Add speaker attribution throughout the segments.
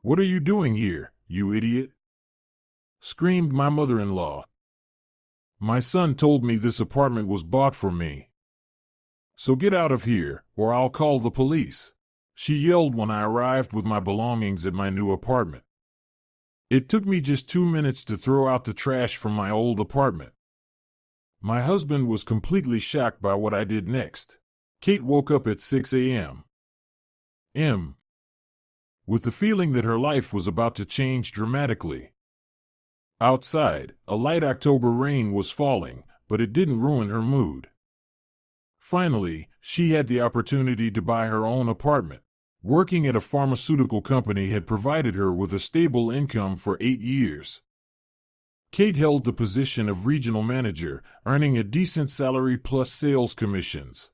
Speaker 1: "What are you doing here, you idiot?" screamed my mother-in-law. "My son told me this apartment was bought for me. So get out of here, or I'll call the police," she yelled when I arrived with my belongings at my new apartment. It took me just 2 minutes to throw out the trash from my old apartment. My husband was completely shocked by what I did next. Kate woke up at 6 a.m. with the feeling that her life was about to change dramatically. Outside, a light October rain was falling, but it didn't ruin her mood. Finally, she had the opportunity to buy her own apartment. Working at a pharmaceutical company had provided her with a stable income for 8 years. Kate held the position of regional manager, earning a decent salary plus sales commissions.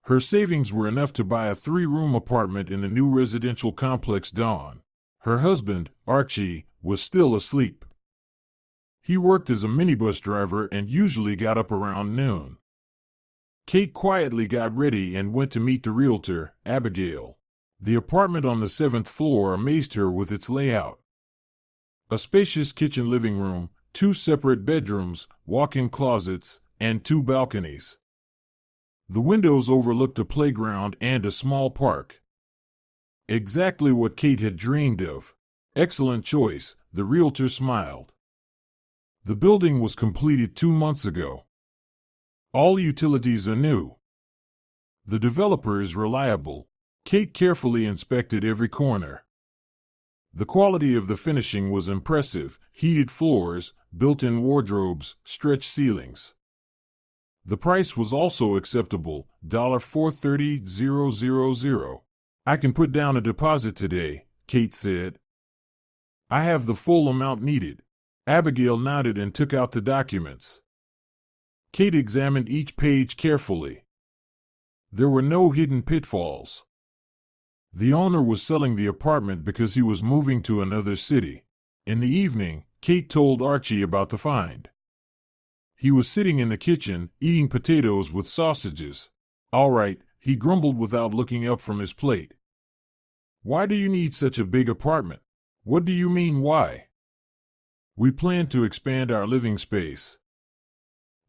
Speaker 1: Her savings were enough to buy a 3-room apartment in the new residential complex Dawn. Her husband, Archie, was still asleep. He worked as a minibus driver and usually got up around noon. Kate quietly got ready and went to meet the realtor, Abigail. The apartment on the 7th floor amazed her with its layout. A spacious kitchen living room, 2 separate bedrooms, walk-in closets, and 2 balconies. The windows overlooked a playground and a small park. Exactly what Kate had dreamed of. Excellent choice, the realtor smiled. The building was completed 2 months ago. All utilities are new. The developer is reliable. Kate carefully inspected every corner. The quality of the finishing was impressive: heated floors, built-in wardrobes, stretched ceilings. The price was also acceptable, $430,000. "I can put down a deposit today," Kate said. "I have the full amount needed." Abigail nodded and took out the documents. Kate examined each page carefully. There were no hidden pitfalls. The owner was selling the apartment because he was moving to another city. In the evening, Kate told Archie about the find. He was sitting in the kitchen, eating potatoes with sausages. "All right," he grumbled without looking up from his plate. "Why do you need such a big apartment?" "What do you mean, why?" "We plan to expand our living space.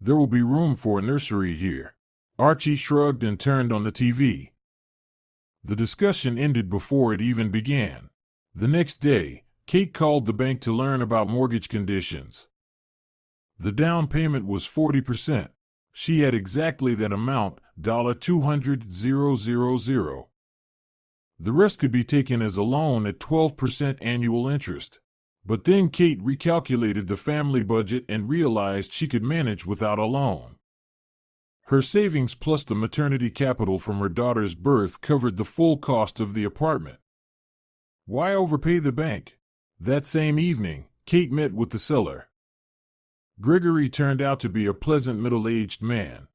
Speaker 1: There will be room for a nursery here." Archie shrugged and turned on the TV. The discussion ended before it even began. The next day, Kate called the bank to learn about mortgage conditions. The down payment was 40%. She had exactly that amount, $200,000. The rest could be taken as a loan at 12% annual interest. But then Kate recalculated the family budget and realized she could manage without a loan. Her savings plus the maternity capital from her daughter's birth covered the full cost of the apartment. Why overpay the bank? That same evening, Kate met with the seller. Gregory turned out to be a pleasant middle-aged man.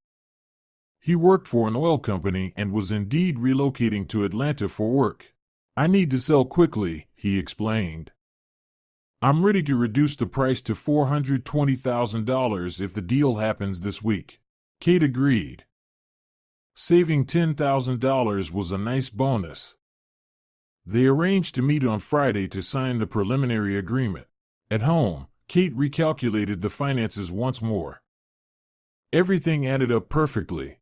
Speaker 1: He worked for an oil company and was indeed relocating to Atlanta for work. "I need to sell quickly," he explained. "I'm ready to reduce the price to $420,000 if the deal happens this week." Kate agreed. Saving $10,000 was a nice bonus. They arranged to meet on Friday to sign the preliminary agreement. At home, Kate recalculated the finances once more. Everything added up perfectly.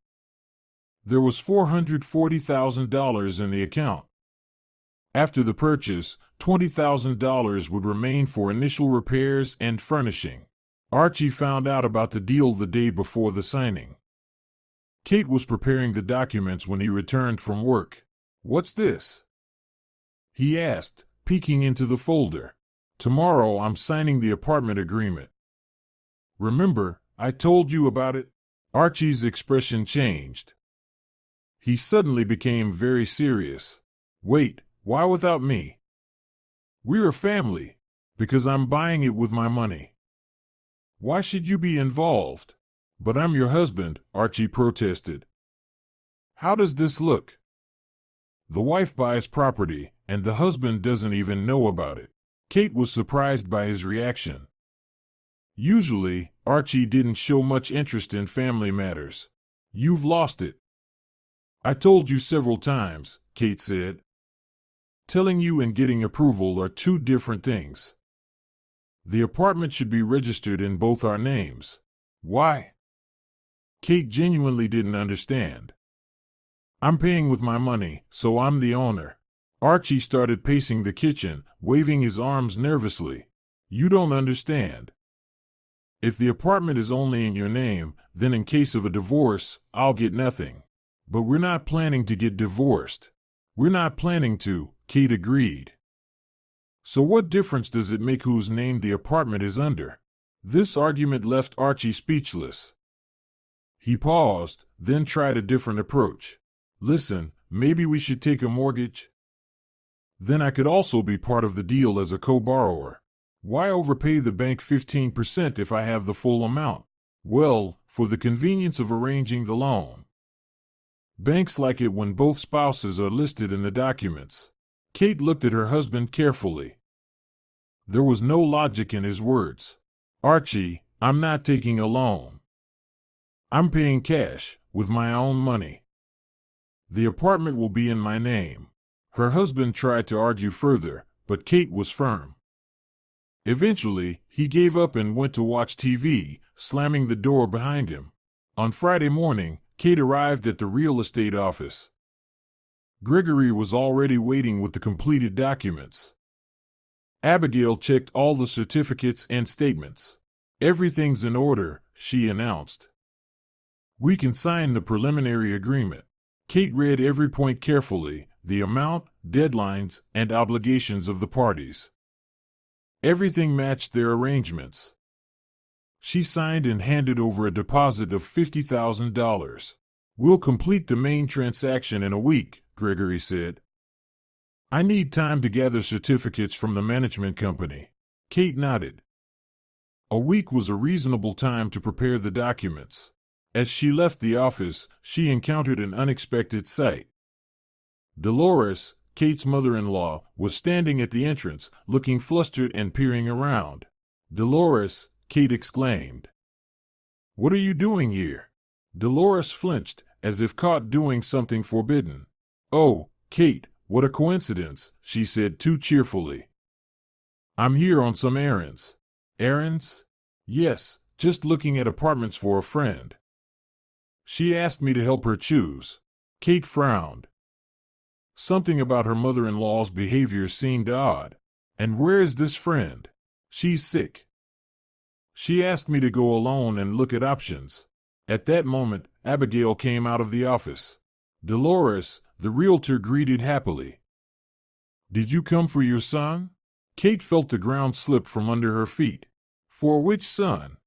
Speaker 1: There was $440,000 in the account. After the purchase, $20,000 would remain for initial repairs and furnishing. Archie found out about the deal the day before the signing. Kate was preparing the documents when he returned from work. "What's this?" he asked, peeking into the folder. "Tomorrow I'm signing the apartment agreement. Remember, I told you about it?" Archie's expression changed. He suddenly became very serious. "Wait, why without me?" "We're a family." "Because I'm buying it with my money." "Why should you be involved?" "But I'm your husband," Archie protested. "How does this look?" The wife buys property, and the husband doesn't even know about it. Kate was surprised by his reaction. Usually, Archie didn't show much interest in family matters. "You've lost it." "I told you several times," Kate said. Telling you and getting approval are two different things. The apartment should be registered in both our names. Why? Kate genuinely didn't understand. I'm paying with my money, so I'm the owner. Archie started pacing the kitchen, waving his arms nervously. You don't understand. If the apartment is only in your name, then in case of a divorce, I'll get nothing. But we're not planning to get divorced. We're not planning to, Kate agreed. So what difference does it make whose name the apartment is under? This argument left Archie speechless. He paused, then tried a different approach. Listen, maybe we should take a mortgage? Then I could also be part of the deal as a co-borrower. Why overpay the bank 15% if I have the full amount? Well, for the convenience of arranging the loan. Banks like it when both spouses are listed in the documents. Kate looked at her husband carefully. There was no logic in his words. Archie, I'm not taking a loan. I'm paying cash, with my own money. The apartment will be in my name. Her husband tried to argue further, but Kate was firm. Eventually, he gave up and went to watch TV, slamming the door behind him. On Friday morning, Kate arrived at the real estate office. Gregory was already waiting with the completed documents. Abigail checked all the certificates and statements. Everything's in order, she announced. We can sign the preliminary agreement. Kate read every point carefully, the amount, deadlines, and obligations of the parties. Everything matched their arrangements. She signed and handed over a deposit of $50,000. We'll complete the main transaction in a week, Gregory said. I need time to gather certificates from the management company. Kate nodded. A week was a reasonable time to prepare the documents. As she left the office, she encountered an unexpected sight. Dolores, Kate's mother-in-law, was standing at the entrance, looking flustered and peering around. Dolores, Kate exclaimed. What are you doing here? Dolores flinched, as if caught doing something forbidden. Oh, Kate, what a coincidence, she said too cheerfully. I'm here on some errands. Errands? Yes, just looking at apartments for a friend. She asked me to help her choose. Kate frowned. Something about her mother-in-law's behavior seemed odd. And where is this friend? She's sick. She asked me to go alone and look at options. At that moment, Abigail came out of the office. Dolores, the realtor, greeted happily. Did you come for your son? Kate felt the ground slip from under her feet. For which son?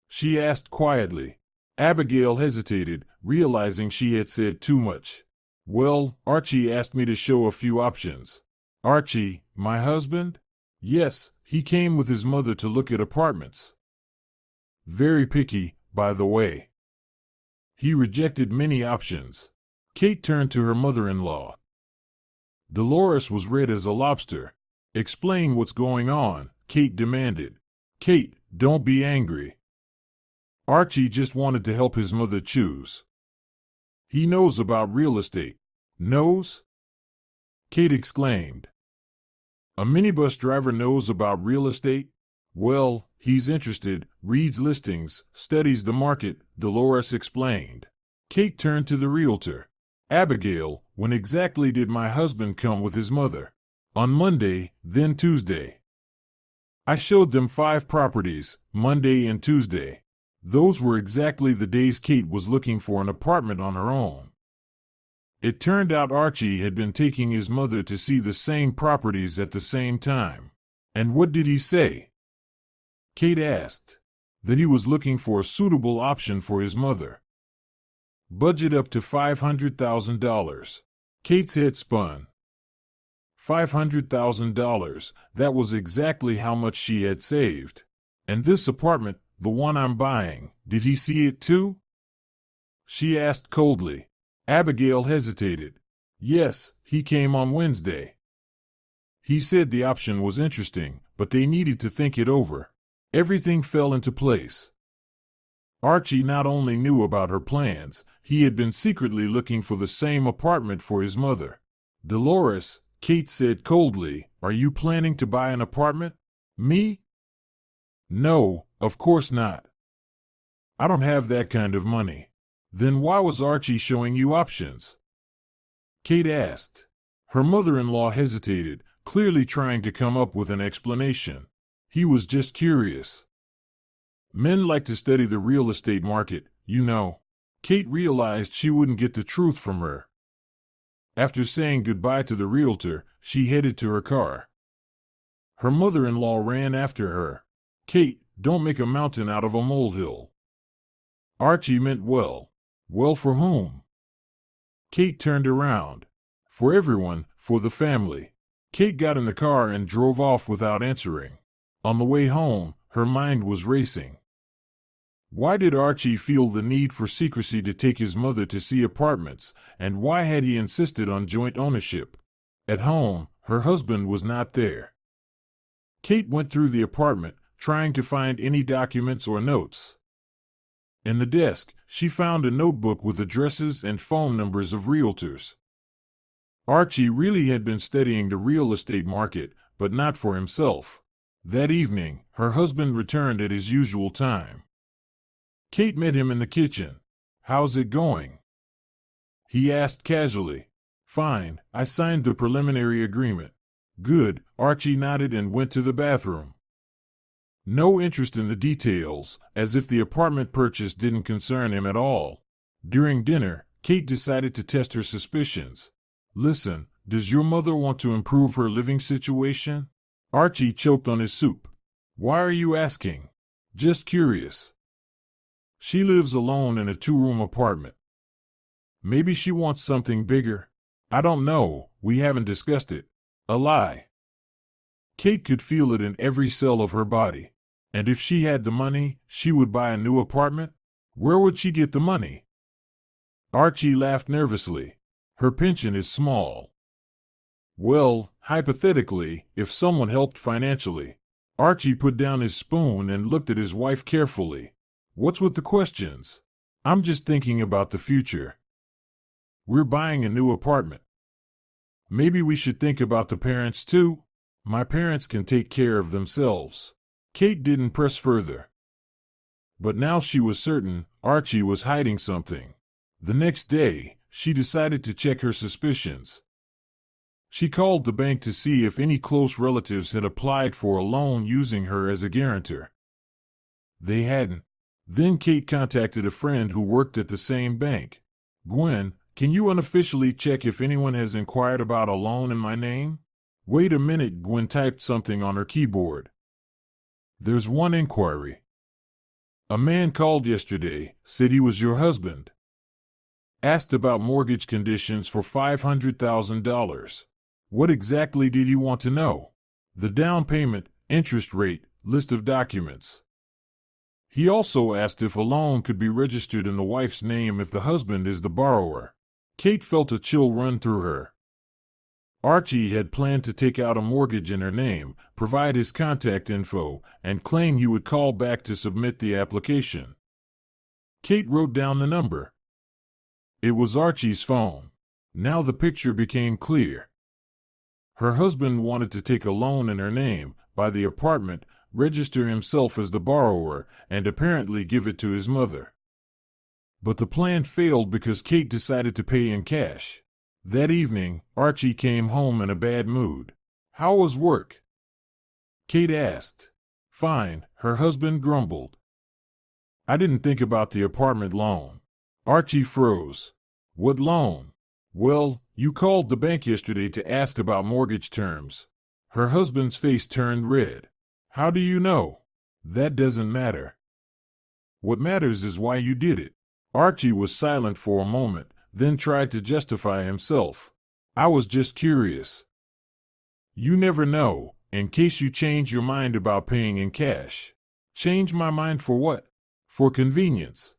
Speaker 1: She asked quietly. Abigail hesitated, realizing she had said too much. Well, Archie asked me to show a few options. Archie, my husband? Yes, he came with his mother to look at apartments. Very picky, by the way. He rejected many options. Kate turned to her mother-in-law. Dolores was red as a lobster. Explain what's going on, Kate demanded. Kate, don't be angry. Archie just wanted to help his mother choose. He knows about real estate. Knows? Kate exclaimed. A minibus driver knows about real estate? Well, he's interested, reads listings, studies the market, Dolores explained. Kate turned to the realtor. Abigail, when exactly did my husband come with his mother? On Monday, then Tuesday. I showed them 5 properties, Monday and Tuesday. Those were exactly the days Kate was looking for an apartment on her own. It turned out Archie had been taking his mother to see the same properties at the same time. And what did he say? Kate asked. That he was looking for a suitable option for his mother. Budget up to $500,000. Kate's head spun. $500,000, that was exactly how much she had saved. And this apartment, the one I'm buying, did he see it too? She asked coldly. Abigail hesitated. Yes, he came on Wednesday. He said the option was interesting, but they needed to think it over. Everything fell into place. Archie not only knew about her plans, he had been secretly looking for the same apartment for his mother. Dolores, Kate said coldly, "Are you planning to buy an apartment?" "Me? No, of course not. I don't have that kind of money." "Then why was Archie showing you options?" Kate asked. Her mother-in-law hesitated, clearly trying to come up with an explanation. "He was just curious. Men like to study the real estate market, you know." Kate realized she wouldn't get the truth from her. After saying goodbye to the realtor, she headed to her car. Her mother-in-law ran after her. "Kate, don't make a mountain out of a molehill." Archie meant well. Well for whom? Kate turned around. For everyone, for the family. Kate got in the car and drove off without answering. On the way home, her mind was racing. Why did Archie feel the need for secrecy to take his mother to see apartments, and why had he insisted on joint ownership? At home, her husband was not there. Kate went through the apartment, trying to find any documents or notes. In the desk, she found a notebook with addresses and phone numbers of realtors. Archie really had been studying the real estate market, but not for himself. That evening, her husband returned at his usual time. Kate met him in the kitchen. "How's it going?" he asked casually. "Fine, I signed the preliminary agreement." "Good," Archie nodded and went to the bathroom. No interest in the details, as if the apartment purchase didn't concern him at all. During dinner, Kate decided to test her suspicions. "Listen, does your mother want to improve her living situation?" Archie choked on his soup. "Why are you asking?" "Just curious." "She lives alone in a 2-room apartment. Maybe she wants something bigger." "I don't know, we haven't discussed it." A lie. Kate could feel it in every cell of her body. And if she had the money, she would buy a new apartment? Where would she get the money? Archie laughed nervously. "Her pension is small." "Well, hypothetically, if someone helped financially." Archie put down his spoon and looked at his wife carefully. "What's with the questions?" "I'm just thinking about the future. We're buying a new apartment. Maybe we should think about the parents too? My parents can take care of themselves." Kate didn't press further. But now she was certain Archie was hiding something. The next day, she decided to check her suspicions. She called the bank to see if any close relatives had applied for a loan using her as a guarantor. They hadn't. Then Kate contacted a friend who worked at the same bank. "Gwen, can you unofficially check if anyone has inquired about a loan in my name?" "Wait a minute," Gwen typed something on her keyboard. "There's one inquiry. A man called yesterday, said he was your husband. Asked about mortgage conditions for $500,000. What exactly did he want to know?" "The down payment, interest rate, list of documents." He also asked if a loan could be registered in the wife's name if the husband is the borrower. Kate felt a chill run through her. Archie had planned to take out a mortgage in her name, provide his contact info, and claim he would call back to submit the application. Kate wrote down the number. It was Archie's phone. Now the picture became clear. Her husband wanted to take a loan in her name, buy the apartment, register himself as the borrower, and apparently give it to his mother. But the plan failed because Kate decided to pay in cash. That evening, Archie came home in a bad mood. "How was work?" Kate asked. "Fine," her husband grumbled. "I didn't think about the apartment loan." Archie froze. "What loan?" "Well, you called the bank yesterday to ask about mortgage terms." Her husband's face turned red. "How do you know?" "That doesn't matter. What matters is why you did it." Archie was silent for a moment, then tried to justify himself. "I was just curious." "You never know, in case you change your mind about paying in cash." "Change my mind for what?" "For convenience.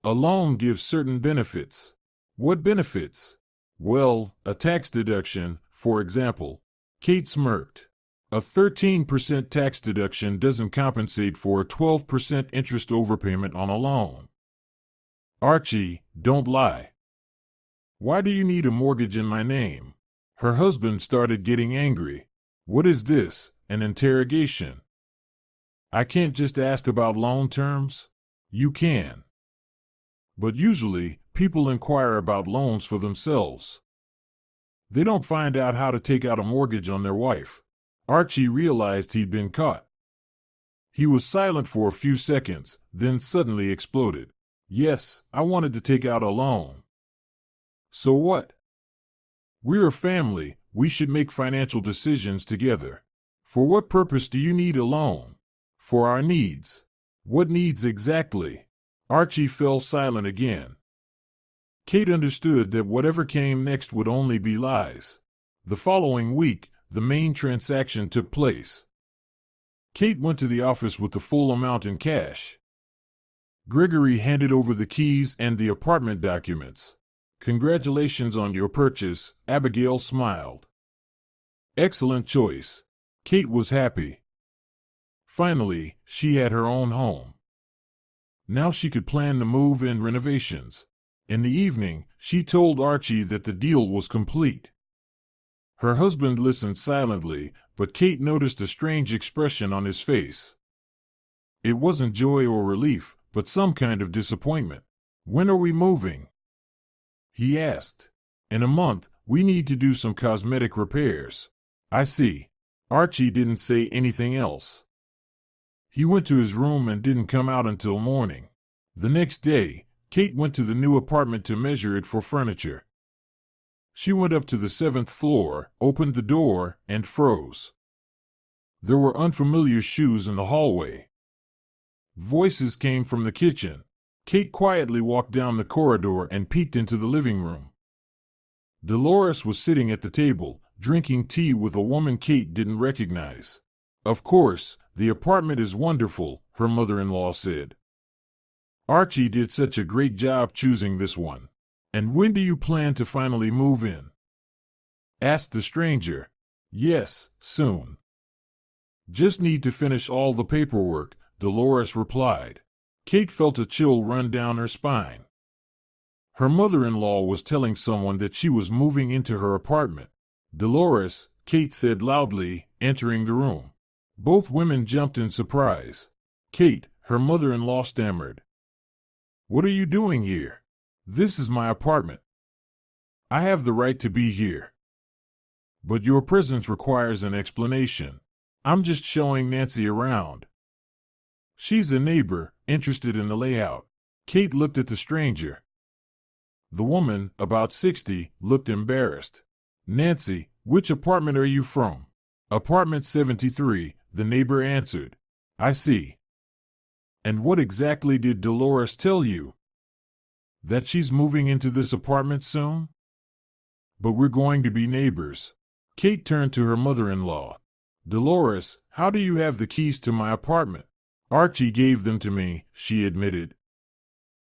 Speaker 1: A loan gives certain benefits." "What benefits?" "Well, a tax deduction, for example." Kate smirked. A 13% tax deduction doesn't compensate for a 12% interest overpayment on a loan. "Archie, don't lie. Why do you need a mortgage in my name?" Her husband started getting angry. What is this, an interrogation? I can't just ask about loan terms? You can. But usually, people inquire about loans for themselves. They don't find out how to take out a mortgage on their wife. Archie realized he'd been caught. He was silent for a few seconds, then suddenly exploded. Yes, I wanted to take out a loan. So what? We're a family, we should make financial decisions together. For what purpose do you need a loan? For our needs. What needs exactly? Archie fell silent again. Kate understood that whatever came next would only be lies. The following week, the main transaction took place. Kate went to the office with the full amount in cash. Gregory handed over the keys and the apartment documents. Congratulations on your purchase, Abigail smiled. Excellent choice. Kate was happy. Finally, she had her own home. Now she could plan the move and renovations. In the evening, she told Archie that the deal was complete. Her husband listened silently, but Kate noticed a strange expression on his face. It wasn't joy or relief, but some kind of disappointment. When are we moving? He asked. In a month, we need to do some cosmetic repairs. I see. Archie didn't say anything else. He went to his room and didn't come out until morning. The next day, Kate went to the new apartment to measure it for furniture. She went up to the 7th floor, opened the door, and froze. There were unfamiliar shoes in the hallway. Voices came from the kitchen. Kate quietly walked down the corridor and peeked into the living room. Dolores was sitting at the table, drinking tea with a woman Kate didn't recognize. Of course, the apartment is wonderful, her mother-in-law said. Archie did such a great job choosing this one. And when do you plan to finally move in? Asked the stranger. Yes, soon. Just need to finish all the paperwork, Dolores replied. Kate felt a chill run down her spine. Her mother-in-law was telling someone that she was moving into her apartment. Dolores, Kate said loudly, entering the room. Both women jumped in surprise. Kate, her mother-in-law stammered. What are you doing here? This is my apartment. I have the right to be here. But your presence requires an explanation. I'm just showing Nancy around. She's a neighbor, interested in the layout. Kate looked at the stranger. The woman, about 60, looked embarrassed. Nancy, which apartment are you from? Apartment 73, the neighbor answered. I see. And what exactly did Dolores tell you? That she's moving into this apartment soon? But we're going to be neighbors. Kate turned to her mother-in-law. Dolores, how do you have the keys to my apartment? Archie gave them to me, she admitted.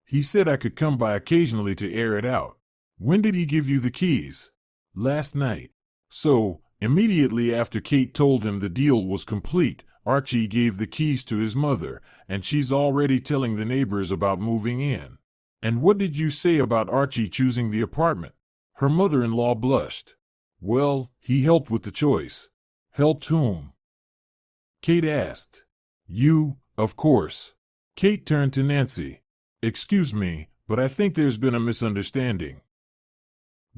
Speaker 1: He said I could come by occasionally to air it out. When did he give you the keys? Last night. So, immediately after Kate told him the deal was complete, Archie gave the keys to his mother, and she's already telling the neighbors about moving in. And what did you say about Archie choosing the apartment? Her mother-in-law blushed. Well, he helped with the choice. Helped whom? Kate asked. You, of course. Kate turned to Nancy. Excuse me, but I think there's been a misunderstanding.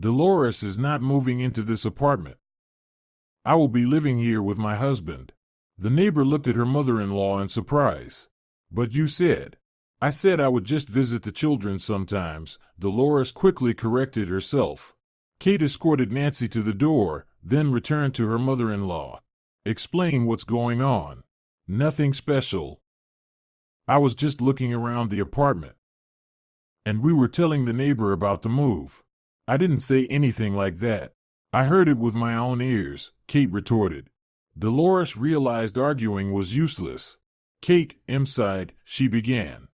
Speaker 1: Dolores is not moving into this apartment. I will be living here with my husband. The neighbor looked at her mother-in-law in surprise. But you said. I said I would just visit the children sometimes. Dolores quickly corrected herself. Kate escorted Nancy to the door, then returned to her mother-in-law. Explain what's going on. Nothing special. I was just looking around the apartment. And we were telling the neighbor about the move. I didn't say anything like that. I heard it with my own ears, Kate retorted. Dolores realized arguing was useless. Kate, sighed, she began.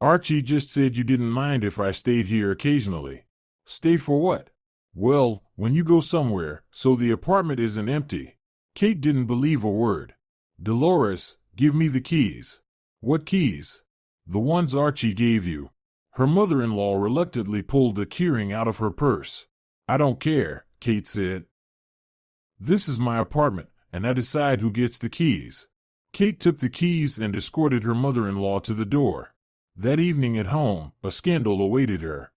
Speaker 1: Archie just said you didn't mind if I stayed here occasionally. Stay for what? Well, when you go somewhere, so the apartment isn't empty. Kate didn't believe a word. Dolores, give me the keys. What keys? The ones Archie gave you. Her mother-in-law reluctantly pulled the keyring out of her purse. I don't care, Kate said. "This is my apartment, and I decide who gets the keys." Kate took the keys and escorted her mother-in-law to the door. That evening at home, a scandal awaited her.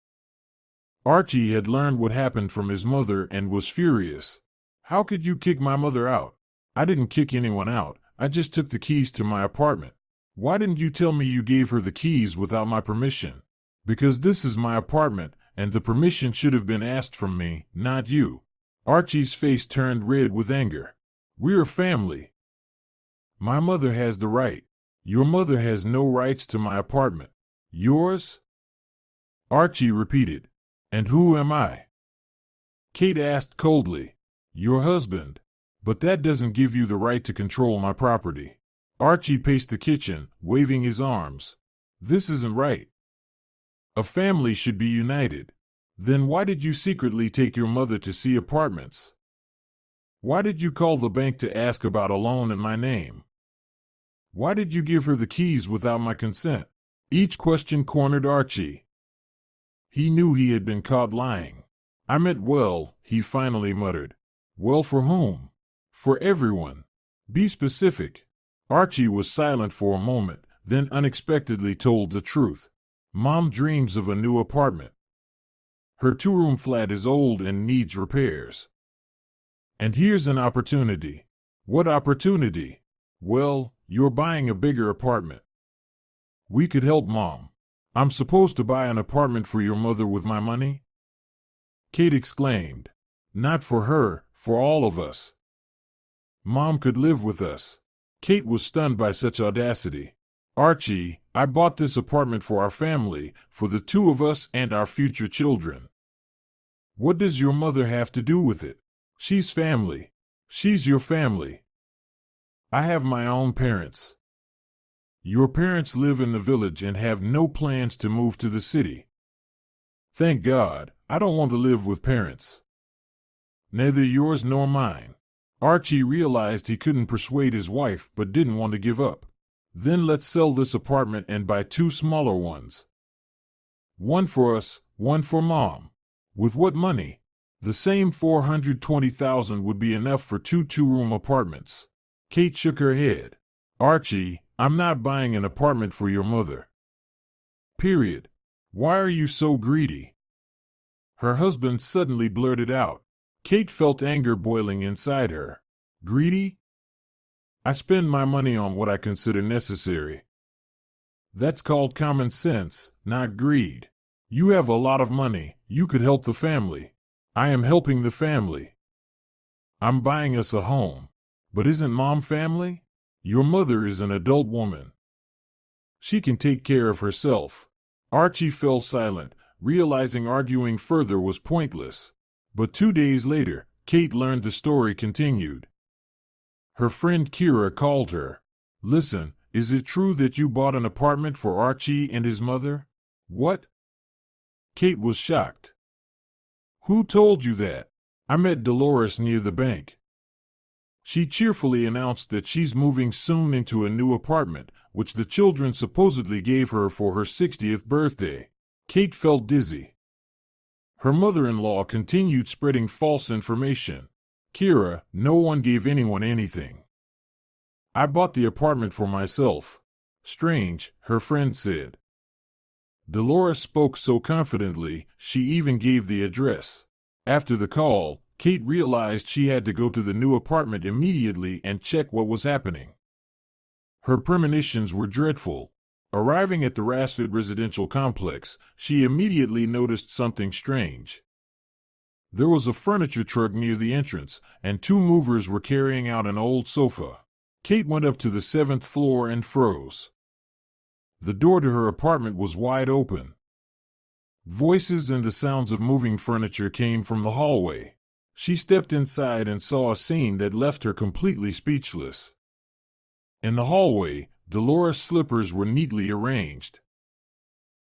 Speaker 1: Archie had learned what happened from his mother and was furious. "How could you kick my mother out?" "I didn't kick anyone out, I just took the keys to my apartment." "Why didn't you tell me you gave her the keys without my permission?" "Because this is my apartment, and the permission should have been asked from me, not you." Archie's face turned red with anger. "We're a family. My mother has the right. Your mother has no rights to my apartment." "Yours?" Archie repeated. "And who am I?" Kate asked coldly. "Your husband. But that doesn't give you the right to control my property." Archie paced the kitchen, waving his arms. "This isn't right. A family should be united. Then why did you secretly take your mother to see apartments? Why did you call the bank to ask about a loan in my name? Why did you give her the keys without my consent?" Each question cornered Archie. He knew he had been caught lying. "I meant well," he finally muttered. "Well for whom?" "For everyone. Be specific." Archie was silent for a moment, then unexpectedly told the truth. "Mom dreams of a new apartment. Her two-room flat is old and needs repairs. And here's an opportunity." "What opportunity?" "Well, you're buying a bigger apartment. We could help Mom." "I'm supposed to buy an apartment for your mother with my money?" Kate exclaimed. "Not for her, for all of us. Mom could live with us." Kate was stunned by such audacity. "Archie, I bought this apartment for our family, for the two of us and our future children. What does your mother have to do with it? She's family. She's your family. I have my own parents. Your parents live in the village and have no plans to move to the city. Thank God, I don't want to live with parents. Neither yours nor mine." Archie realized he couldn't persuade his wife but didn't want to give up. "Then let's sell this apartment and buy two smaller ones. One for us, one for Mom." "With what money?" "The same $420,000 would be enough for two two-room apartments." Kate shook her head. "Archie, I'm not buying an apartment for your mother. Period. Why are you so greedy?" Her husband suddenly blurted out. Kate felt anger boiling inside her. "Greedy? I spend my money on what I consider necessary. That's called common sense, not greed. You have a lot of money, you could help the family. I am helping the family. I'm buying us a home. But isn't Mom family? Your mother is an adult woman. She can take care of herself." Archie fell silent, realizing arguing further was pointless. But 2 days later, Kate learned the story continued. Her friend Kira called her. "Listen, is it true that you bought an apartment for Archie and his mother?" "What?" Kate was shocked. "Who told you that?" "I met Dolores near the bank. She cheerfully announced that she's moving soon into a new apartment, which the children supposedly gave her for her 60th birthday." Kate felt dizzy. Her mother-in-law continued spreading false information. "Kira, no one gave anyone anything. I bought the apartment for myself." "Strange," her friend said. Dolores spoke so confidently, she even gave the address. After the call, Kate realized she had to go to the new apartment immediately and check what was happening. Her premonitions were dreadful. Arriving at the Rasford residential complex, she immediately noticed something strange. There was a furniture truck near the entrance, and two movers were carrying out an old sofa. Kate went up to the 7th floor and froze. The door to her apartment was wide open. Voices and the sounds of moving furniture came from the hallway. She stepped inside and saw a scene that left her completely speechless. In the hallway, Dolores' slippers were neatly arranged.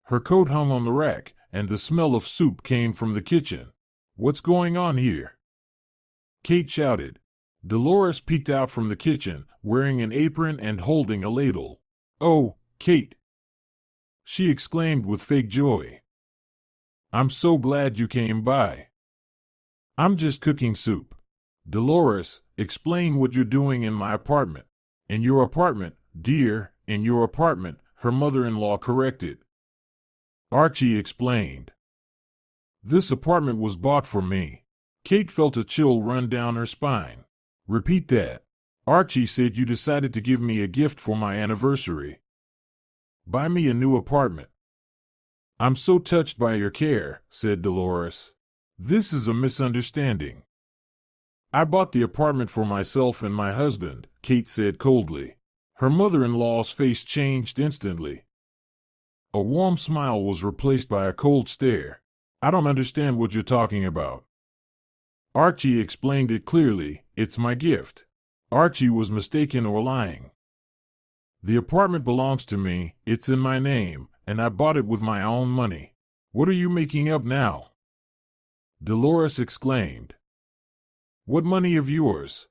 Speaker 1: Her coat hung on the rack, and the smell of soup came from the kitchen. "What's going on here?" Kate shouted. Dolores peeked out from the kitchen, wearing an apron and holding a ladle. "Oh, Kate!" she exclaimed with fake joy. "I'm so glad you came by. I'm just cooking soup. Dolores, explain what you're doing in my apartment. In your apartment, dear, in your apartment, her mother-in-law corrected. Archie explained. This apartment was bought for me. Kate felt a chill run down her spine. Repeat that. Archie said you decided to give me a gift for my anniversary. Buy me a new apartment. I'm so touched by your care, said Dolores. This is a misunderstanding. I bought the apartment for myself and my husband, Kate said coldly. Her mother-in-law's face changed instantly. A warm smile was replaced by a cold stare. I don't understand what you're talking about. Archie explained it clearly. It's my gift. Archie was mistaken or lying. The apartment belongs to me, it's in my name, and I bought it with my own money. What are you making up now? Dolores exclaimed. What money of yours?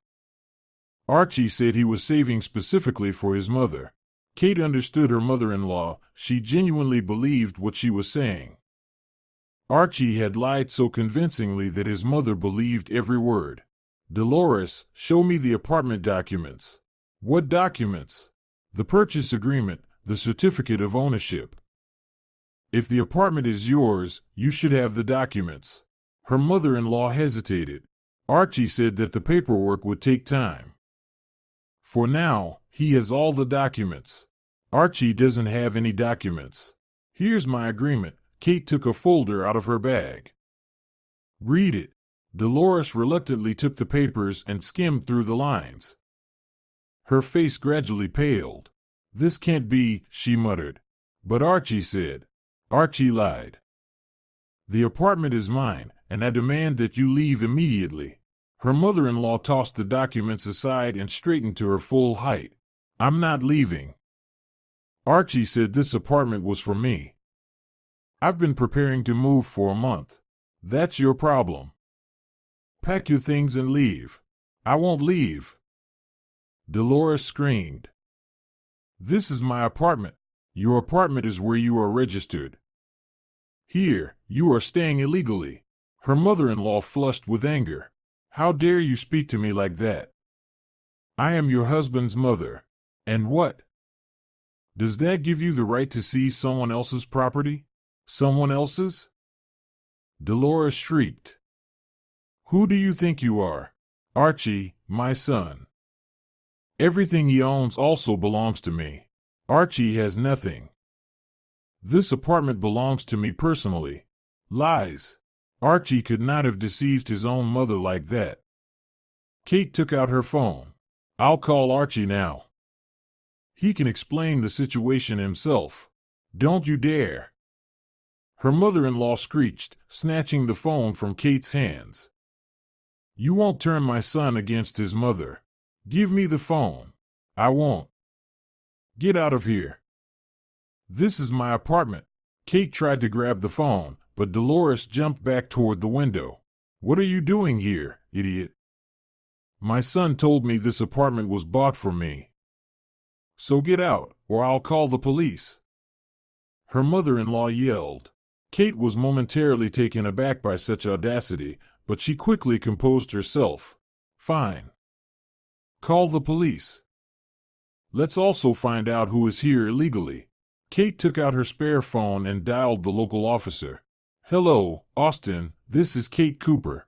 Speaker 1: Archie said he was saving specifically for his mother. Kate understood her mother-in-law. She genuinely believed what she was saying. Archie had lied so convincingly that his mother believed every word. Dolores, show me the apartment documents. What documents? The purchase agreement, the certificate of ownership. If the apartment is yours, you should have the documents. Her mother-in-law hesitated. Archie said that the paperwork would take time. For now, he has all the documents. Archie doesn't have any documents. Here's my agreement. Kate took a folder out of her bag. Read it. Dolores reluctantly took the papers and skimmed through the lines. Her face gradually paled. This can't be, she muttered. But Archie said. Archie lied. The apartment is mine, and I demand that you leave immediately. Her mother-in-law tossed the documents aside and straightened to her full height. I'm not leaving. Archie said this apartment was for me. I've been preparing to move for a month. That's your problem. Pack your things and leave. I won't leave. Dolores screamed. This is my apartment. Your apartment is where you are registered. Here, you are staying illegally. Her mother-in-law flushed with anger. How dare you speak to me like that? I am your husband's mother. And what? Does that give you the right to seize someone else's property? Someone else's? Dolores shrieked. Who do you think you are? Archie, my son. Everything he owns also belongs to me. Archie has nothing. This apartment belongs to me personally. Lies. Archie could not have deceived his own mother like that. Kate took out her phone. I'll call Archie now. He can explain the situation himself. Don't you dare. Her mother-in-law screeched, snatching the phone from Kate's hands. You won't turn my son against his mother. Give me the phone. I won't. Get out of here. This is my apartment. Kate tried to grab the phone, but Dolores jumped back toward the window. What are you doing here, idiot? My son told me this apartment was bought for me. So get out, or I'll call the police. Her mother-in-law yelled. Kate was momentarily taken aback by such audacity, but she quickly composed herself. Fine. Call the police. Let's also find out who is here illegally. Kate took out her spare phone and dialed the local officer. Hello, Austin, this is Kate Cooper.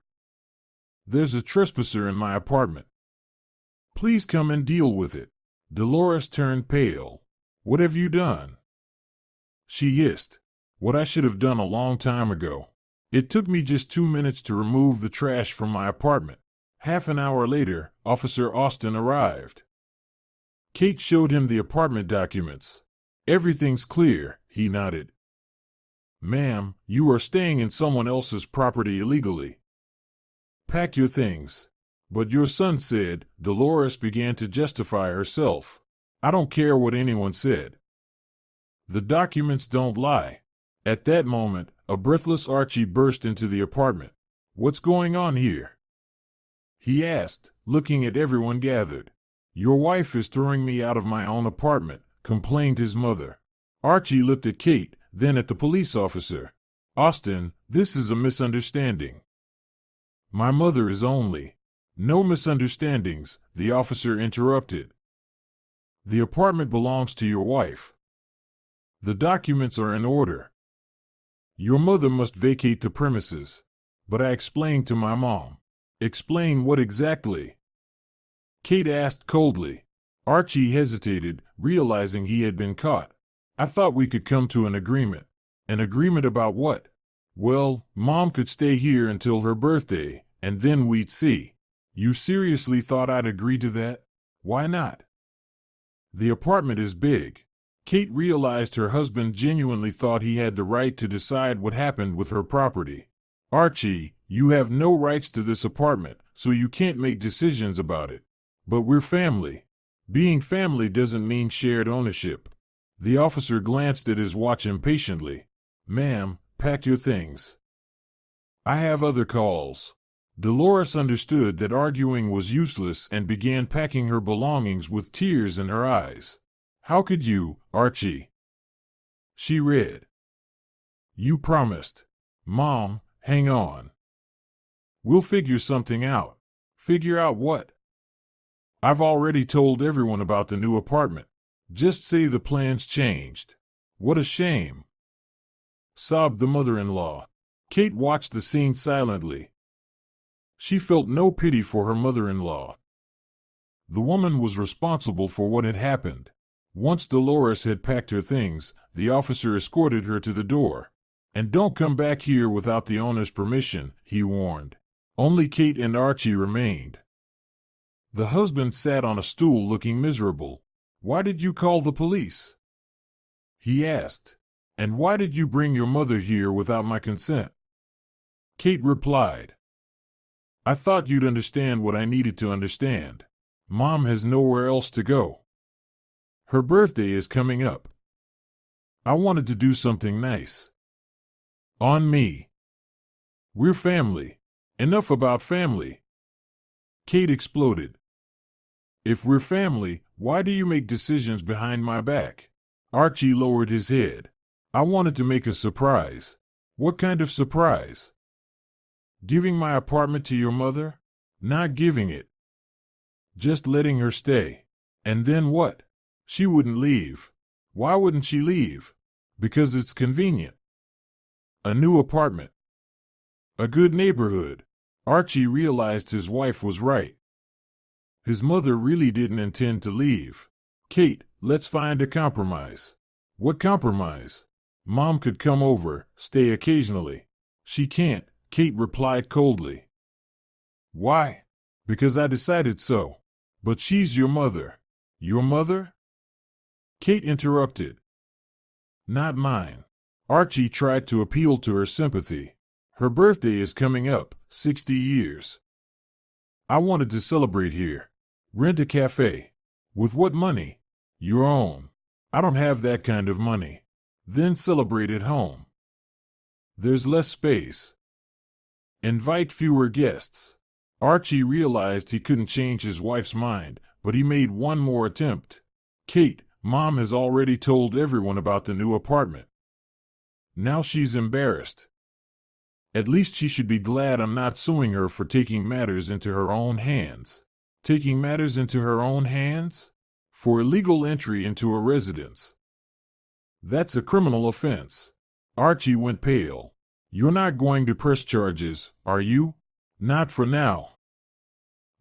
Speaker 1: There's a trespasser in my apartment. Please come and deal with it. Dolores turned pale. What have you done? She hissed. What I should have done a long time ago. It took me just 2 minutes to remove the trash from my apartment. Half an hour later, Officer Austin arrived. Kate showed him the apartment documents. Everything's clear, he nodded. Ma'am, you are staying in someone else's property illegally. Pack your things. But your son said, Dolores began to justify herself. I don't care what anyone said. The documents don't lie. At that moment, a breathless Archie burst into the apartment. What's going on here? He asked, looking at everyone gathered. Your wife is throwing me out of my own apartment, complained his mother. Archie looked at Kate, then at the police officer. Austin, this is a misunderstanding. My mother is only. No misunderstandings, the officer interrupted. The apartment belongs to your wife. The documents are in order. Your mother must vacate the premises. But I explained to my mom. Explain what exactly? Kate asked coldly. Archie hesitated, realizing he had been caught. I thought we could come to an agreement. An agreement about what? Well, Mom could stay here until her birthday, and then we'd see. You seriously thought I'd agree to that? Why not? The apartment is big. Kate realized her husband genuinely thought he had the right to decide what happened with her property. Archie, you have no rights to this apartment, so you can't make decisions about it. But we're family. Being family doesn't mean shared ownership. The officer glanced at his watch impatiently. Ma'am, pack your things. I have other calls. Dolores understood that arguing was useless and began packing her belongings with tears in her eyes. How could you, Archie? She read. You promised. Mom, hang on. We'll figure something out. Figure out what? I've already told everyone about the new apartment. Just say the plans changed. What a shame. Sobbed the mother-in-law. Kate watched the scene silently. She felt no pity for her mother-in-law. The woman was responsible for what had happened. Once Dolores had packed her things, the officer escorted her to the door. And don't come back here without the owner's permission, he warned. Only Kate and Archie remained. The husband sat on a stool looking miserable. Why did you call the police? He asked. And why did you bring your mother here without my consent? Kate replied. I thought you'd understand what I needed to understand. Mom has nowhere else to go. Her birthday is coming up. I wanted to do something nice. On me. We're family. Enough about family. Kate exploded. If we're family, why do you make decisions behind my back? Archie lowered his head. I wanted to make a surprise. What kind of surprise? Giving my apartment to your mother? Not giving it. Just letting her stay. And then what? She wouldn't leave. Why wouldn't she leave? Because it's convenient. A new apartment. A good neighborhood. Archie realized his wife was right. His mother really didn't intend to leave. Kate, let's find a compromise. What compromise? Mom could come over, stay occasionally. She can't, Kate replied coldly. Why? Because I decided so. But she's your mother. Your mother? Kate interrupted. Not mine. Archie tried to appeal to her sympathy. Her birthday is coming up, 60 years. I wanted to celebrate here. Rent a cafe. With what money? Your own. I don't have that kind of money. Then celebrate at home. There's less space. Invite fewer guests. Archie realized he couldn't change his wife's mind, but he made one more attempt. Kate, Mom has already told everyone about the new apartment. Now she's embarrassed. At least she should be glad I'm not suing her for taking matters into her own hands. Taking matters into her own hands? For illegal entry into a residence. That's a criminal offense. Archie went pale. You're not going to press charges, are you? Not for now.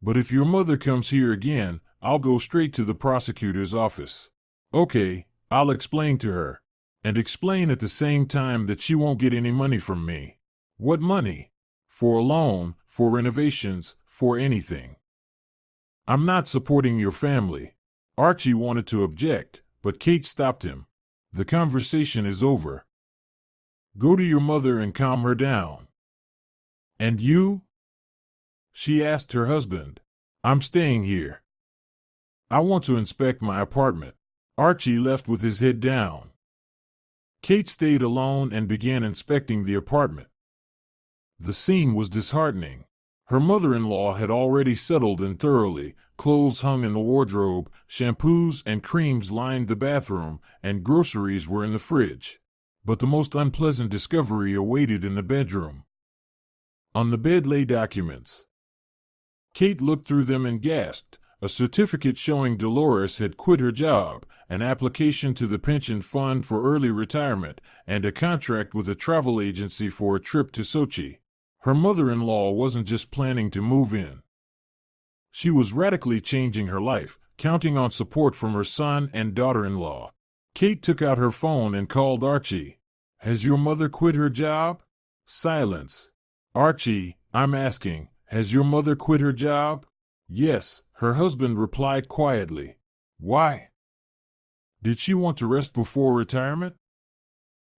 Speaker 1: But if your mother comes here again, I'll go straight to the prosecutor's office. Okay, I'll explain to her. And explain at the same time that she won't get any money from me. What money? For a loan, for renovations, for anything. I'm not supporting your family. Archie wanted to object, but Kate stopped him. The conversation is over. Go to your mother and calm her down. And you? She asked her husband. I'm staying here. I want to inspect my apartment. Archie left with his head down. Kate stayed alone and began inspecting the apartment. The scene was disheartening. Her mother-in-law had already settled in thoroughly. Clothes hung in the wardrobe, shampoos and creams lined the bathroom, and groceries were in the fridge. But the most unpleasant discovery awaited in the bedroom. On the bed lay documents. Kate looked through them and gasped. A certificate showing Dolores had quit her job, an application to the pension fund for early retirement, and a contract with a travel agency for a trip to Sochi. Her mother-in-law wasn't just planning to move in. She was radically changing her life, counting on support from her son and daughter-in-law. Kate took out her phone and called Archie. "Has your mother quit her job?" Silence. "Archie, I'm asking, has your mother quit her job?" "Yes," her husband replied quietly. "Why?" "Did she want to rest before retirement?"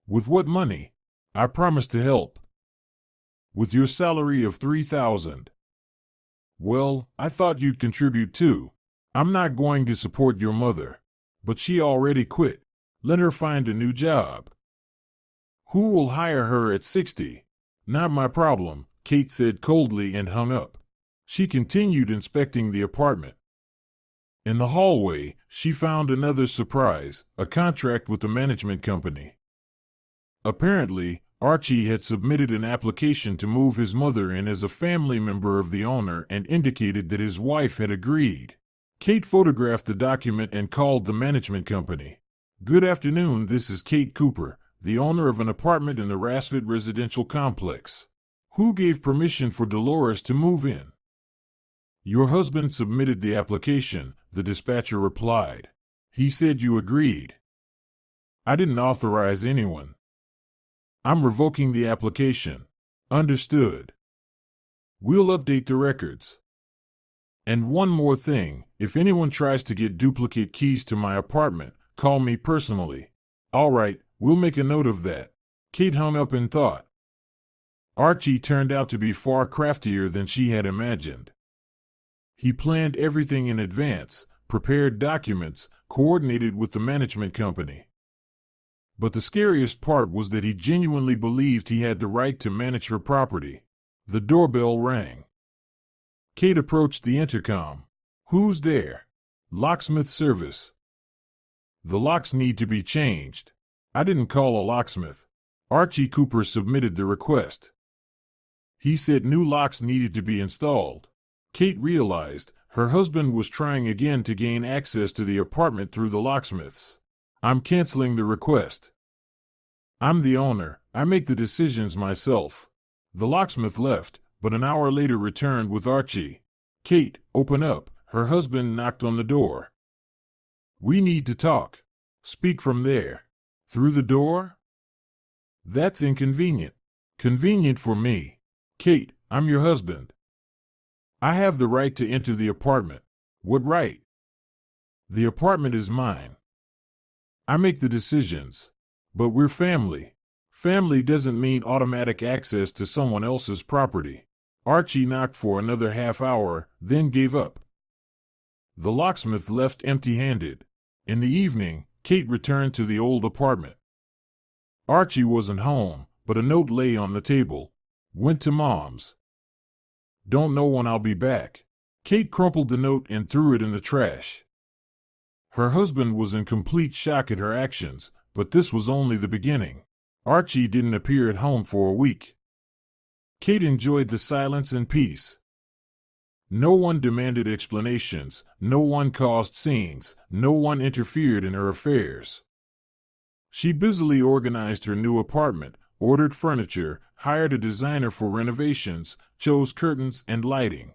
Speaker 1: "With what money?" "I promised to help." "With your salary of $3,000. "Well, I thought you'd contribute too." "I'm not going to support your mother." "But she already quit. Let her find a new job." "Who will hire her at 60? "Not my problem," Kate said coldly and hung up. She continued inspecting the apartment. In the hallway, she found another surprise, a contract with the management company. Apparently, Archie had submitted an application to move his mother in as a family member of the owner and indicated that his wife had agreed. Kate photographed the document and called the management company. "Good afternoon, this is Kate Cooper, the owner of an apartment in the Rasvet residential complex. Who gave permission for Dolores to move in?" "Your husband submitted the application," the dispatcher replied. "He said you agreed." "I didn't authorize anyone." "I'm revoking the application." "Understood. We'll update the records. And one more thing, if anyone tries to get duplicate keys to my apartment, call me personally." "All right, we'll make a note of that." Kate hung up in thought. Archie turned out to be far craftier than she had imagined. He planned everything in advance, prepared documents, coordinated with the management company. But the scariest part was that he genuinely believed he had the right to manage her property. The doorbell rang. Kate approached the intercom. "Who's there?" "Locksmith service." "The locks need to be changed." "I didn't call a locksmith." Archie Cooper submitted the request. He said new locks needed to be installed. Kate realized her husband was trying again to gain access to the apartment through the locksmiths. "I'm canceling the request. I'm the owner. I make the decisions myself." The locksmith left, but an hour later returned with Archie. "Kate, open up." Her husband knocked on the door. "We need to talk." "Speak from there." "Through the door?" "That's inconvenient." "Convenient for me." "Kate, I'm your husband. I have the right to enter the apartment." "What right?" "The apartment is mine. I make the decisions." "But we're family." "Family doesn't mean automatic access to someone else's property." Archie knocked for another half hour, then gave up. The locksmith left empty-handed. In the evening, Kate returned to the old apartment. Archie wasn't home, but a note lay on the table. "Went to Mom's. Don't know when I'll be back." Kate crumpled the note and threw it in the trash. Her husband was in complete shock at her actions, but this was only the beginning. Archie didn't appear at home for a week. Kate enjoyed the silence and peace. No one demanded explanations, no one caused scenes, no one interfered in her affairs. She busily organized her new apartment, ordered furniture, hired a designer for renovations, chose curtains and lighting.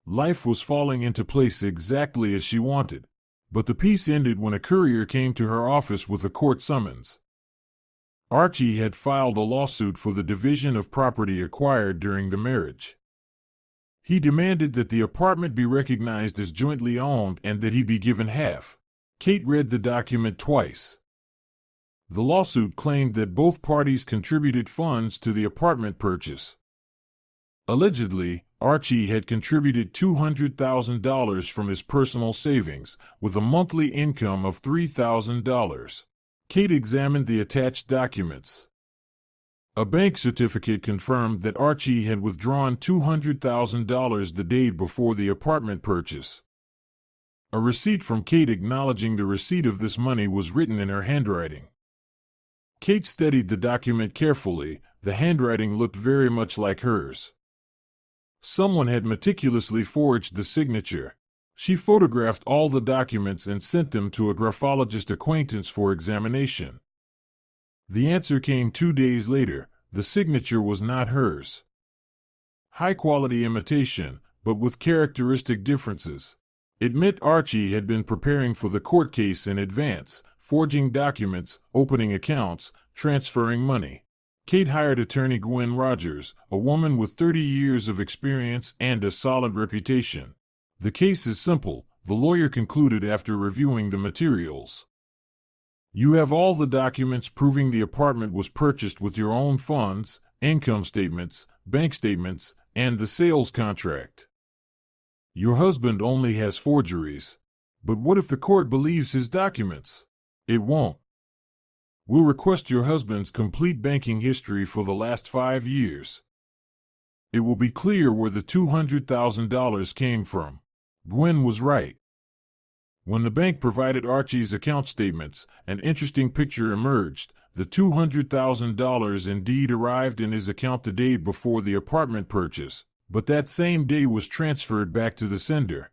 Speaker 1: Life was falling into place exactly as she wanted, but the peace ended when a courier came to her office with a court summons. Archie had filed a lawsuit for the division of property acquired during the marriage. He demanded that the apartment be recognized as jointly owned and that he be given half. Kate read the document twice. The lawsuit claimed that both parties contributed funds to the apartment purchase. Allegedly, Archie had contributed $200,000 from his personal savings, with a monthly income of $3,000. Kate examined the attached documents. A bank certificate confirmed that Archie had withdrawn $200,000 the day before the apartment purchase. A receipt from Kate acknowledging the receipt of this money was written in her handwriting. Kate studied the document carefully, The handwriting looked very much like hers. Someone had meticulously forged the signature. She photographed all the documents and sent them to a graphologist acquaintance for examination. The answer came 2 days later. The signature was not hers. High-quality imitation, but with characteristic differences. It meant Archie had been preparing for the court case in advance, forging documents, opening accounts, transferring money. Kate hired attorney Gwen Rogers, a woman with 30 years of experience and a solid reputation. The case is simple, the lawyer concluded after reviewing the materials. You have all the documents proving the apartment was purchased with your own funds, income statements, bank statements, and the sales contract. Your husband only has forgeries. But what if the court believes his documents? It won't. We'll request your husband's complete banking history for the last 5 years. It will be clear where the $200,000 came from. Gwen was right. When the bank provided Archie's account statements, an interesting picture emerged. The $200,000 indeed arrived in his account the day before the apartment purchase, but that same day was transferred back to the sender.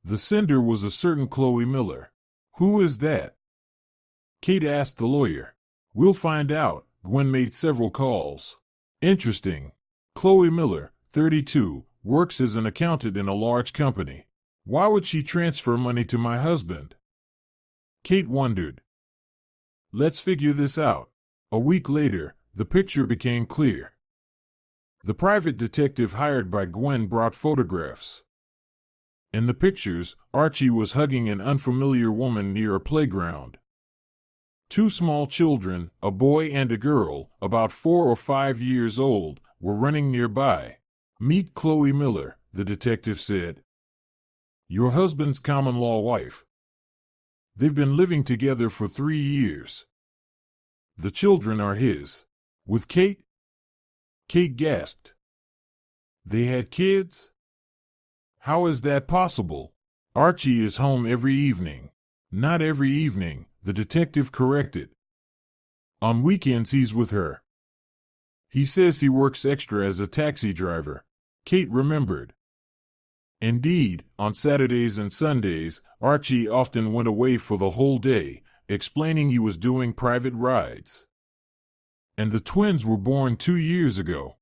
Speaker 1: The sender was a certain Chloe Miller. Who is that? Kate asked the lawyer. We'll find out. Gwen made several calls. Interesting. Chloe Miller, 32, works as an accountant in a large company. Why would she transfer money to my husband? Kate wondered. Let's figure this out. A week later, the picture became clear. The private detective hired by Gwen brought photographs. In the pictures, Archie was hugging an unfamiliar woman near a playground. 2 small children, a boy and a girl, about 4 or 5 years old, were running nearby. Meet Chloe Miller, the detective said. Your husband's common-law wife. They've been living together for 3 years. The children are his. With Kate? Kate gasped. They had kids? How is that possible? Archie is home every evening. Not every evening, the detective corrected. On weekends he's with her. He says he works extra as a taxi driver. Kate remembered. Indeed, on Saturdays and Sundays, Archie often went away for the whole day, explaining he was doing private rides. And the twins were born 2 years ago.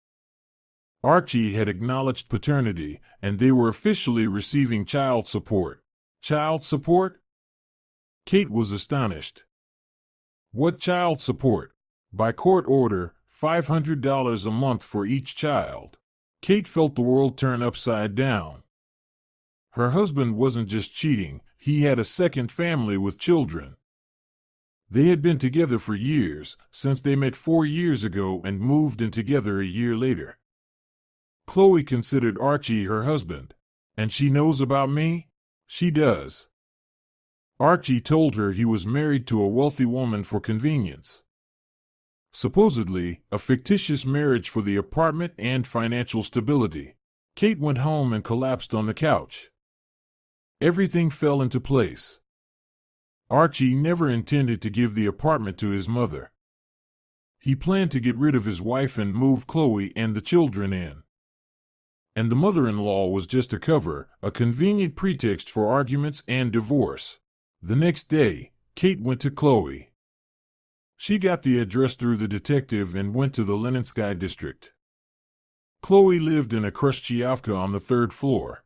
Speaker 1: Archie had acknowledged paternity, and they were officially receiving child support. Child support? Kate was astonished. What child support? By court order, $500 a month for each child. Kate felt the world turn upside down. Her husband wasn't just cheating, he had a second family with children. They had been together for years, since they met 4 years ago and moved in together a year later. Chloe considered Archie her husband. And she knows about me? She does. Archie told her he was married to a wealthy woman for convenience. Supposedly, a fictitious marriage for the apartment and financial stability. Kate went home and collapsed on the couch. Everything fell into place. Archie never intended to give the apartment to his mother. He planned to get rid of his wife and move Chloe and the children in. And the mother-in-law was just a cover, a convenient pretext for arguments and divorce. The next day, Kate went to Chloe. She got the address through the detective and went to the Lenensky district. Chloe lived in a Khrushchevka on the 3rd floor.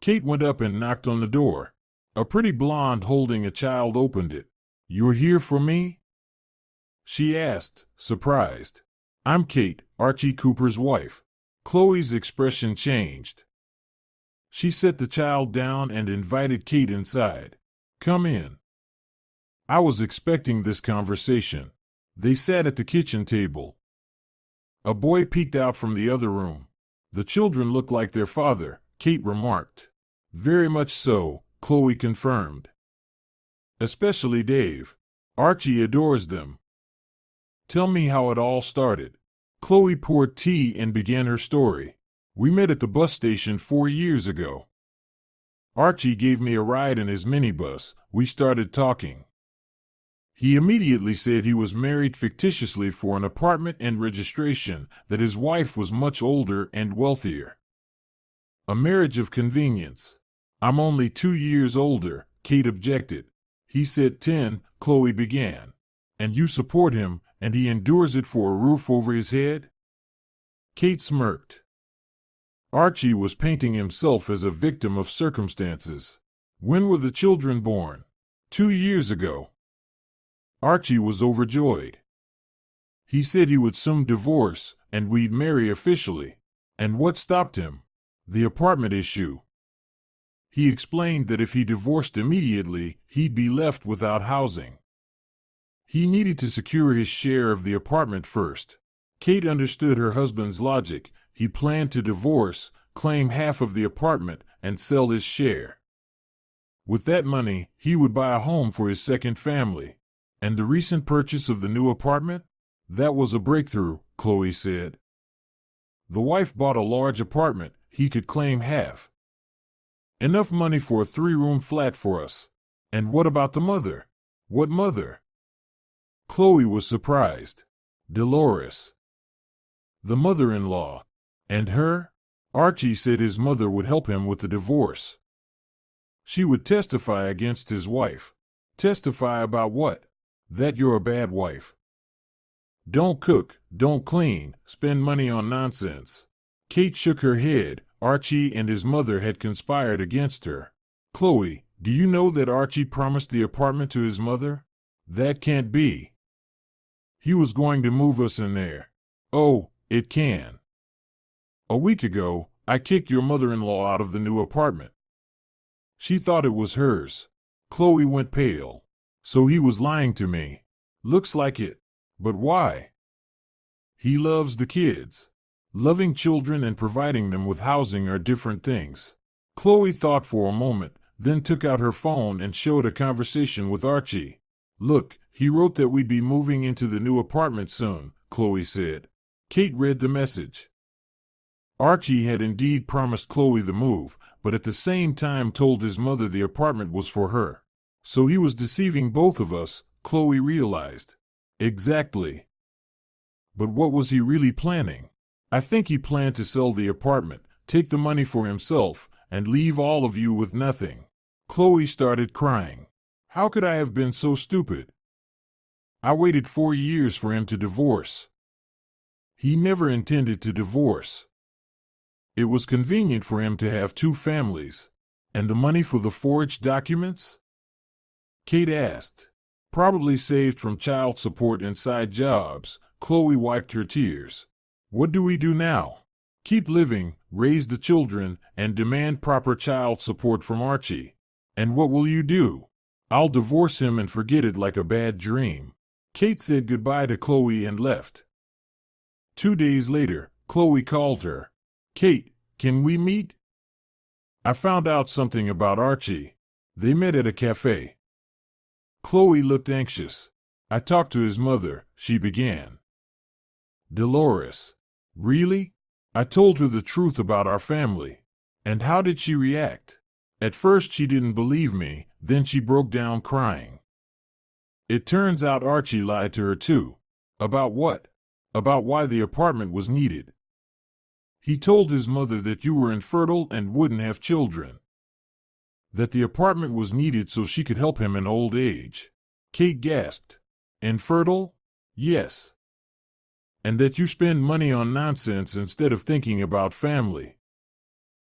Speaker 1: Kate went up and knocked on the door. A pretty blonde holding a child opened it. "You're here for me?" she asked, surprised. "I'm Kate, Archie Cooper's wife." Chloe's expression changed. She set the child down and invited Kate inside. "Come in." I was expecting this conversation. They sat at the kitchen table. A boy peeked out from the other room. "The children look like their father," Kate remarked. "Very much so," Chloe confirmed. "Especially Dave. Archie adores them." "Tell me how it all started." Chloe poured tea and began her story. "We met at the bus station 4 years ago. Archie gave me a ride in his minibus. We started talking. He immediately said he was married fictitiously for an apartment and registration, that his wife was much older and wealthier. A marriage of convenience. I'm only 2 years older, Kate objected. He said 10, Chloe began. And you support him, and he endures it for a roof over his head? Kate smirked. Archie was painting himself as a victim of circumstances. When were the children born? 2 years ago. Archie was overjoyed. He said he would soon divorce, and we'd marry officially. And what stopped him? The apartment issue. He explained that if he divorced immediately, he'd be left without housing. He needed to secure his share of the apartment first. Kate understood her husband's logic. He planned to divorce, claim half of the apartment, and sell his share. With that money, he would buy a home for his second family. And the recent purchase of the new apartment? That was a breakthrough, Chloe said. The wife bought a large apartment. He could claim half. Enough money for a 3-room flat for us. And what about the mother? What mother? Chloe was surprised. Dolores. The mother-in-law. And her? Archie said his mother would help him with the divorce. She would testify against his wife. Testify about what? That you're a bad wife. Don't cook, don't clean, spend money on nonsense. Kate shook her head. Archie and his mother had conspired against her. Chloe, do you know that Archie promised the apartment to his mother? That can't be. He was going to move us in there. Oh, it can. A week ago, I kicked your mother-in-law out of the new apartment. She thought it was hers. Chloe went pale. So he was lying to me. Looks like it. But why? He loves the kids. Loving children and providing them with housing are different things. Chloe thought for a moment, then took out her phone and showed a conversation with Archie. Look, he wrote that we'd be moving into the new apartment soon, Chloe said. Kate read the message. Archie had indeed promised Chloe the move, but at the same time told his mother the apartment was for her. So he was deceiving both of us, Chloe realized. Exactly. But what was he really planning? I think he planned to sell the apartment, take the money for himself, and leave all of you with nothing. Chloe started crying. How could I have been so stupid? I waited 4 years for him to divorce. He never intended to divorce. It was convenient for him to have 2 families. And the money for the forged documents? Kate asked. Probably saved from child support and side jobs. Chloe wiped her tears. What do we do now? Keep living, raise the children, and demand proper child support from Archie. And what will you do? I'll divorce him and forget it like a bad dream. Kate said goodbye to Chloe and left. 2 days later, Chloe called her. Kate, can we meet? I found out something about Archie. They met at a cafe. Chloe looked anxious. I talked to his mother, she began. Dolores. Really? I told her the truth about our family. And how did she react? At first she didn't believe me, then she broke down crying. It turns out Archie lied to her too. About what? About why the apartment was needed. He told his mother that you were infertile and wouldn't have children. That the apartment was needed so she could help him in old age. Kate gasped. Infertile? Yes. And that you spend money on nonsense instead of thinking about family.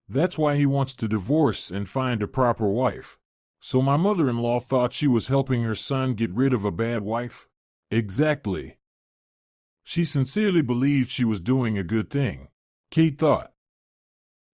Speaker 1: That's why he wants to divorce and find a proper wife. So my mother-in-law thought she was helping her son get rid of a bad wife? Exactly. She sincerely believed she was doing a good thing. Kate thought.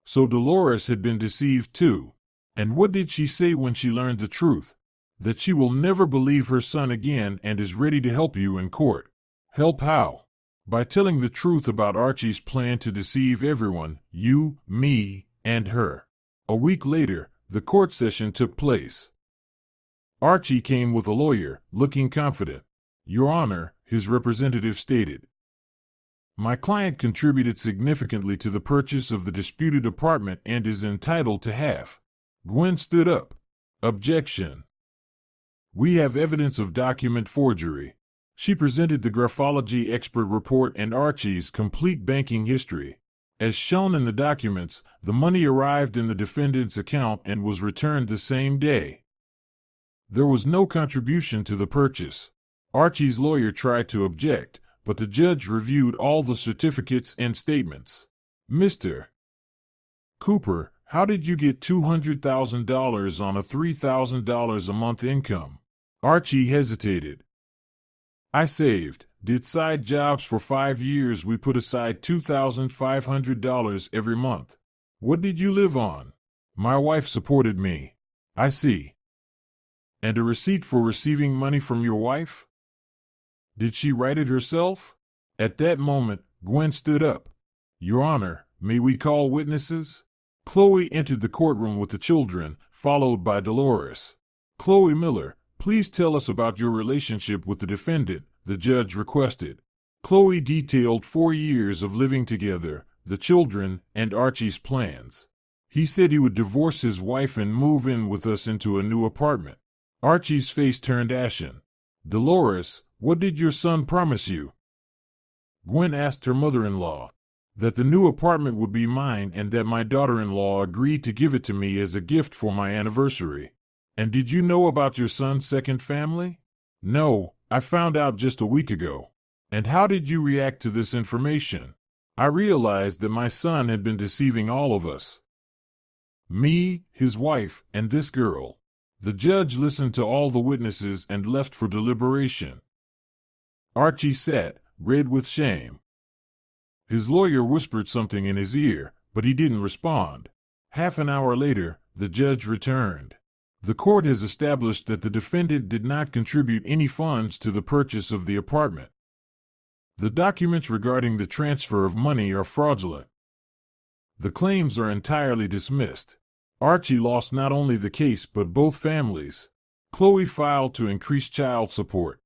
Speaker 1: So Dolores had been deceived too. And what did she say when she learned the truth? That she will never believe her son again and is ready to help you in court. Help how? By telling the truth about Archie's plan to deceive everyone, you, me, and her. A week later, the court session took place. Archie came with a lawyer, looking confident. Your Honor, his representative stated. My client contributed significantly to the purchase of the disputed apartment and is entitled to half. Gwen stood up. Objection. We have evidence of document forgery. She presented the graphology expert report and Archie's complete banking history. As shown in the documents, the money arrived in the defendant's account and was returned the same day. There was no contribution to the purchase. Archie's lawyer tried to object, but the judge reviewed all the certificates and statements. Mr. Cooper, how did you get $200,000 on a $3,000 a month income? Archie hesitated. I saved, did side jobs for 5 years. We put aside $2,500 every month. What did you live on? My wife supported me. I see. And a receipt for receiving money from your wife? Did she write it herself? At that moment, Gwen stood up. Your Honor, may we call witnesses? Chloe entered the courtroom with the children, followed by Dolores. Chloe Miller, please tell us about your relationship with the defendant, the judge requested. Chloe detailed 4 years of living together, the children, and Archie's plans. He said he would divorce his wife and move in with us into a new apartment. Archie's face turned ashen. Dolores, what did your son promise you? Gwen asked her mother-in-law. That the new apartment would be mine and that my daughter-in-law agreed to give it to me as a gift for my anniversary. And did you know about your son's second family? No, I found out just a week ago. And how did you react to this information? I realized that my son had been deceiving all of us. Me, his wife, and this girl. The judge listened to all the witnesses and left for deliberation. Archie sat, red with shame. His lawyer whispered something in his ear, but he didn't respond. Half an hour later, the judge returned. The court has established that the defendant did not contribute any funds to the purchase of the apartment. The documents regarding the transfer of money are fraudulent. The claims are entirely dismissed. Archie lost not only the case but both families. Chloe filed to increase child support.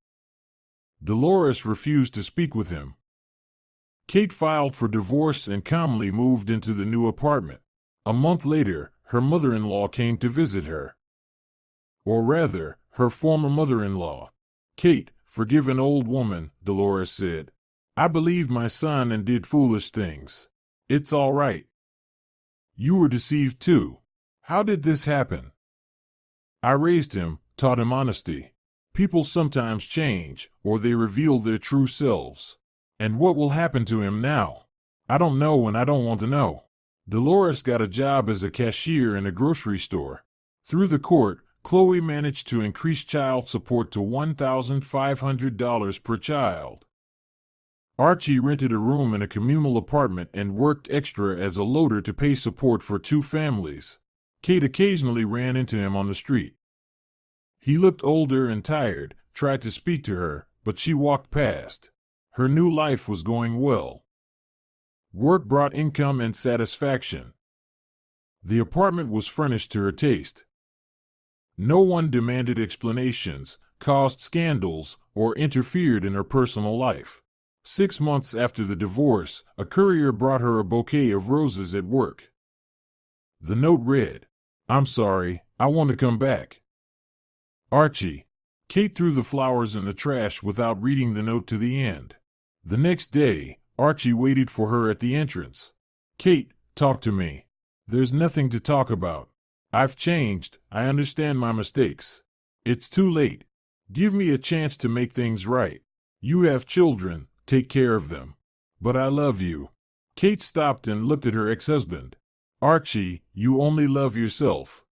Speaker 1: Dolores refused to speak with him. Kate filed for divorce and calmly moved into the new apartment. A month later, her mother-in-law came to visit her. Or rather, her former mother-in-law. Kate, forgive an old woman, Dolores said. I believed my son and did foolish things. It's all right. You were deceived too. How did this happen? I raised him, taught him honesty. People sometimes change, or they reveal their true selves. And what will happen to him now? I don't know and I don't want to know. Dolores got a job as a cashier in a grocery store. Through the court, Chloe managed to increase child support to $1,500 per child. Archie rented a room in a communal apartment and worked extra as a loader to pay support for 2 families. Kate occasionally ran into him on the street. He looked older and tired, tried to speak to her, but she walked past. Her new life was going well. Work brought income and satisfaction. The apartment was furnished to her taste. No one demanded explanations, caused scandals, or interfered in her personal life. 6 months after the divorce, a courier brought her a bouquet of roses at work. The note read, I'm sorry, I want to come back. Archie. Kate threw the flowers in the trash without reading the note to the end. The next day, Archie waited for her at the entrance. Kate, talk to me. There's nothing to talk about. I've changed, I understand my mistakes. It's too late. Give me a chance to make things right. You have children, take care of them. But I love you. Kate stopped and looked at her ex-husband. Archie, you only love yourself.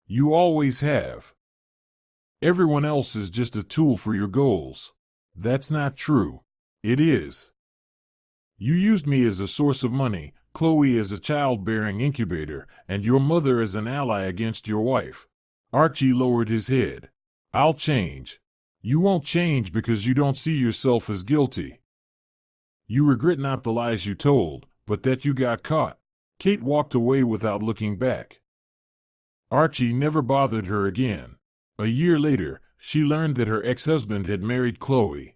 Speaker 1: You always have. Everyone else is just a tool for your goals. That's not true. It is. You used me as a source of money, Chloe as a childbearing incubator, and your mother as an ally against your wife. Archie lowered his head. I'll change. You won't change because you don't see yourself as guilty. You regret not the lies you told, but that you got caught. Kate walked away without looking back. Archie never bothered her again. A year later, she learned that her ex-husband had married Chloe.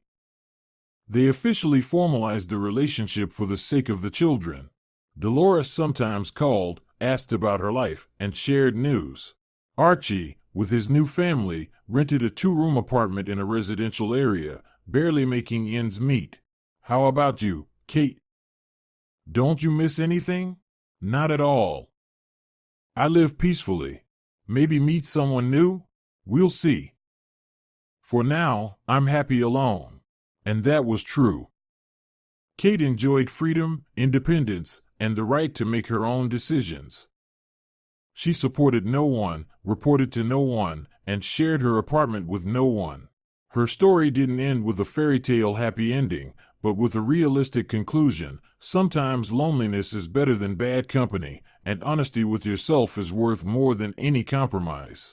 Speaker 1: They officially formalized the relationship for the sake of the children. Dolores sometimes called, asked about her life, and shared news. Archie, With his new family, rented a 2-room apartment in a residential area, barely making ends meet. How about you, Kate? Don't you miss anything? Not at all. I live peacefully. Maybe meet someone new? We'll see. For now, I'm happy alone. And that was true. Kate enjoyed freedom, independence, and the right to make her own decisions. She supported no one, reported to no one, and shared her apartment with no one. Her story didn't end with a fairy tale happy ending, but with a realistic conclusion. Sometimes loneliness is better than bad company, and honesty with yourself is worth more than any compromise.